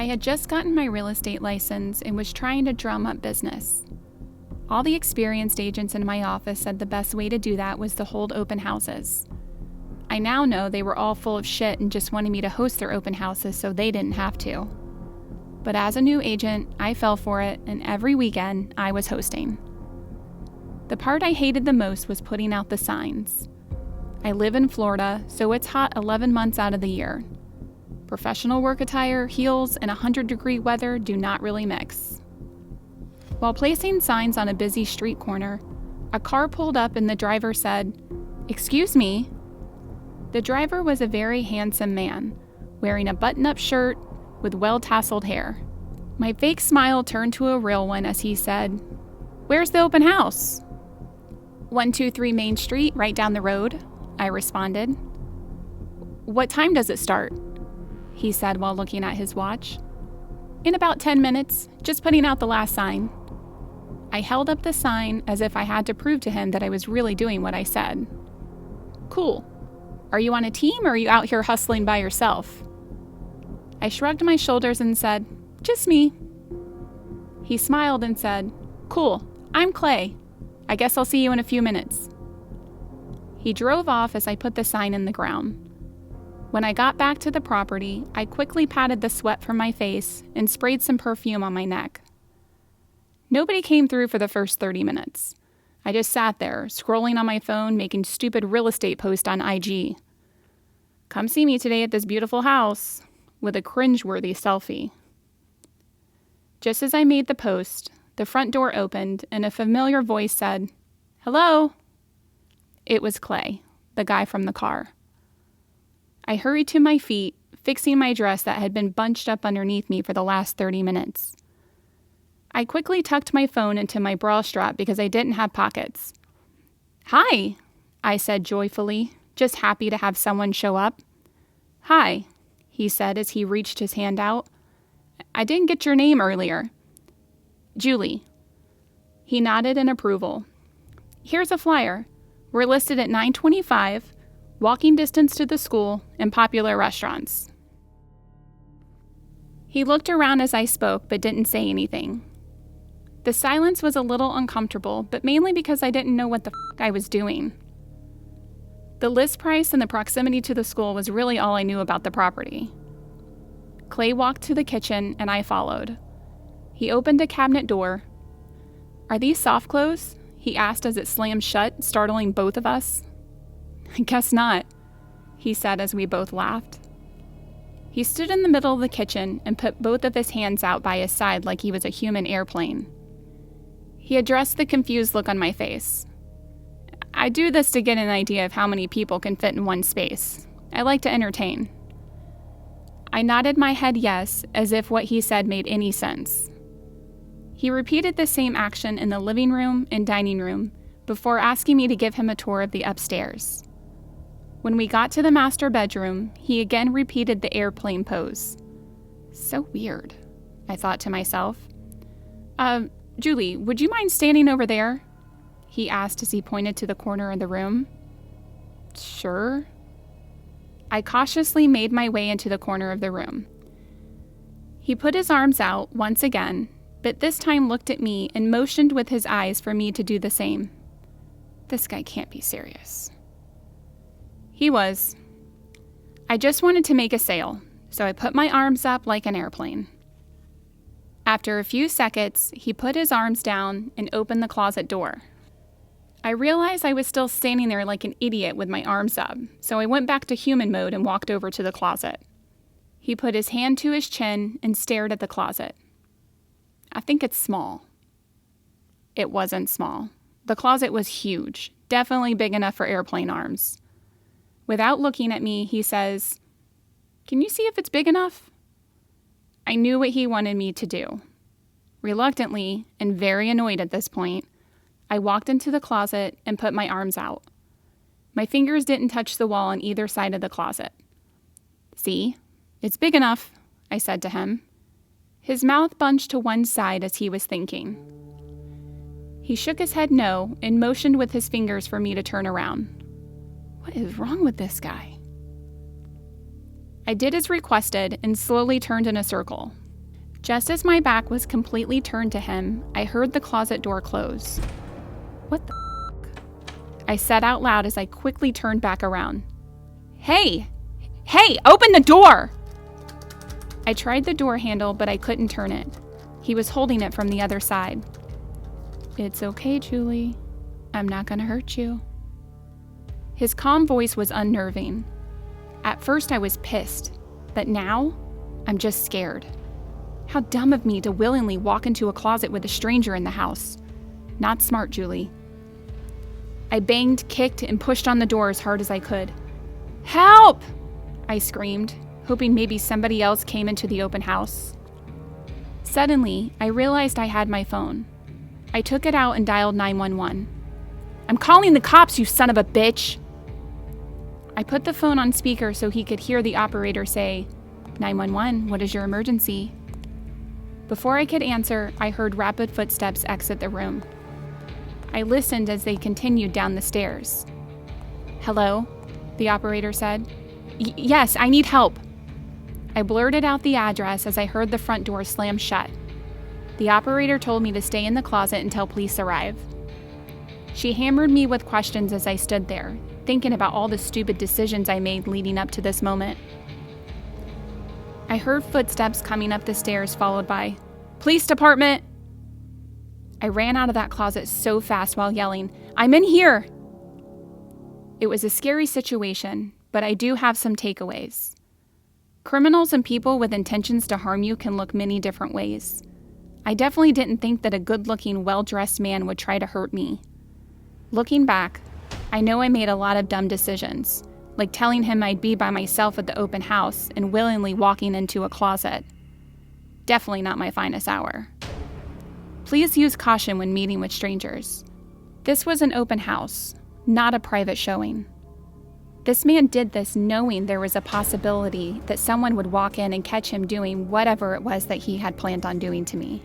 I had just gotten my real estate license and was trying to drum up business. All the experienced agents in my office said the best way to do that was to hold open houses. I now know they were all full of shit and just wanted me to host their open houses so they didn't have to. But as a new agent, I fell for it, and every weekend I was hosting. The part I hated the most was putting out the signs. I live in Florida, so it's hot 11 months out of the year. Professional work attire, heels, and 100-degree weather do not really mix. While placing signs on a busy street corner, a car pulled up and the driver said, "Excuse me." The driver was a very handsome man, wearing a button-up shirt with well-tasseled hair. My fake smile turned to a real one as he said, "Where's the open house?" 123 Main Street, right down the road, I responded. "What time does it start?" he said while looking at his watch. "In about 10 minutes, just putting out the last sign." I held up the sign as if I had to prove to him that I was really doing what I said. "Cool. Are you on a team or are you out here hustling by yourself?" I shrugged my shoulders and said, "Just me." He smiled and said, "Cool, I'm Clay. I guess I'll see you in a few minutes." He drove off as I put the sign in the ground. When I got back to the property, I quickly patted the sweat from my face and sprayed some perfume on my neck. Nobody came through for the first 30 minutes. I just sat there, scrolling on my phone, making stupid real estate posts on IG. "Come see me today at this beautiful house," with a cringeworthy selfie. Just as I made the post, the front door opened and a familiar voice said, "Hello?" It was Clay, the guy from the car. I hurried to my feet, fixing my dress that had been bunched up underneath me for the last 30 minutes. I quickly tucked my phone into my bra strap because I didn't have pockets. "Hi," I said joyfully, just happy to have someone show up. "Hi," he said as he reached his hand out. "I didn't get your name earlier." "Julie." He nodded in approval. "Here's a flyer. We're listed at 925, walking distance to the school, and popular restaurants." He looked around as I spoke but didn't say anything. The silence was a little uncomfortable, but mainly because I didn't know what the f*** I was doing. The list price and the proximity to the school was really all I knew about the property. Clay walked to the kitchen and I followed. He opened a cabinet door. "Are these soft clothes?" he asked as it slammed shut, startling both of us. "I guess not," he said as we both laughed. He stood in the middle of the kitchen and put both of his hands out by his side like he was a human airplane. He addressed the confused look on my face. "I do this to get an idea of how many people can fit in one space. I like to entertain." I nodded my head yes, as if what he said made any sense. He repeated the same action in the living room and dining room before asking me to give him a tour of the upstairs. When we got to the master bedroom, he again repeated the airplane pose. So weird, I thought to myself. Julie, would you mind standing over there?" he asked as he pointed to the corner of the room. "Sure." I cautiously made my way into the corner of the room. He put his arms out once again, but this time looked at me and motioned with his eyes for me to do the same. This guy can't be serious. He was. I just wanted to make a sale, so I put my arms up like an airplane. After a few seconds, he put his arms down and opened the closet door. I realized I was still standing there like an idiot with my arms up, so I went back to human mode and walked over to the closet. He put his hand to his chin and stared at the closet. "I think it's small." It wasn't small. The closet was huge, definitely big enough for airplane arms. Without looking at me, he says, "Can you see if it's big enough?" I knew what he wanted me to do. Reluctantly, and very annoyed at this point, I walked into the closet and put my arms out. My fingers didn't touch the wall on either side of the closet. "See? It's big enough," I said to him. His mouth bunched to one side as he was thinking. He shook his head no and motioned with his fingers for me to turn around. What is wrong with this guy? I did as requested and slowly turned in a circle. Just as my back was completely turned to him, I heard the closet door close. What the f***? I said out loud as I quickly turned back around. Hey! Hey, open the door! I tried the door handle, but I couldn't turn it. He was holding it from the other side. It's okay, Julie. I'm not gonna hurt you. His calm voice was unnerving. At first I was pissed, but now I'm just scared. How dumb of me to willingly walk into a closet with a stranger in the house. Not smart, Julie. I banged, kicked, and pushed on the door as hard as I could. Help! I screamed, hoping maybe somebody else came into the open house. Suddenly, I realized I had my phone. I took it out and dialed 911. I'm calling the cops, you son of a bitch! I put the phone on speaker so he could hear the operator say, 911, what is your emergency? Before I could answer, I heard rapid footsteps exit the room. I listened as they continued down the stairs. Hello? The operator said. Yes, I need help. I blurted out the address as I heard the front door slam shut. The operator told me to stay in the closet until police arrive. She hammered me with questions as I stood there, thinking about all the stupid decisions I made leading up to this moment. I heard footsteps coming up the stairs, followed by, "Police department!" I ran out of that closet so fast while yelling, "I'm in here!" It was a scary situation, but I do have some takeaways. Criminals and people with intentions to harm you can look many different ways. I definitely didn't think that a good-looking, well-dressed man would try to hurt me. Looking back, I know I made a lot of dumb decisions, like telling him I'd be by myself at the open house and willingly walking into a closet. Definitely not my finest hour. Please use caution when meeting with strangers. This was an open house, not a private showing. This man did this knowing there was a possibility that someone would walk in and catch him doing whatever it was that he had planned on doing to me.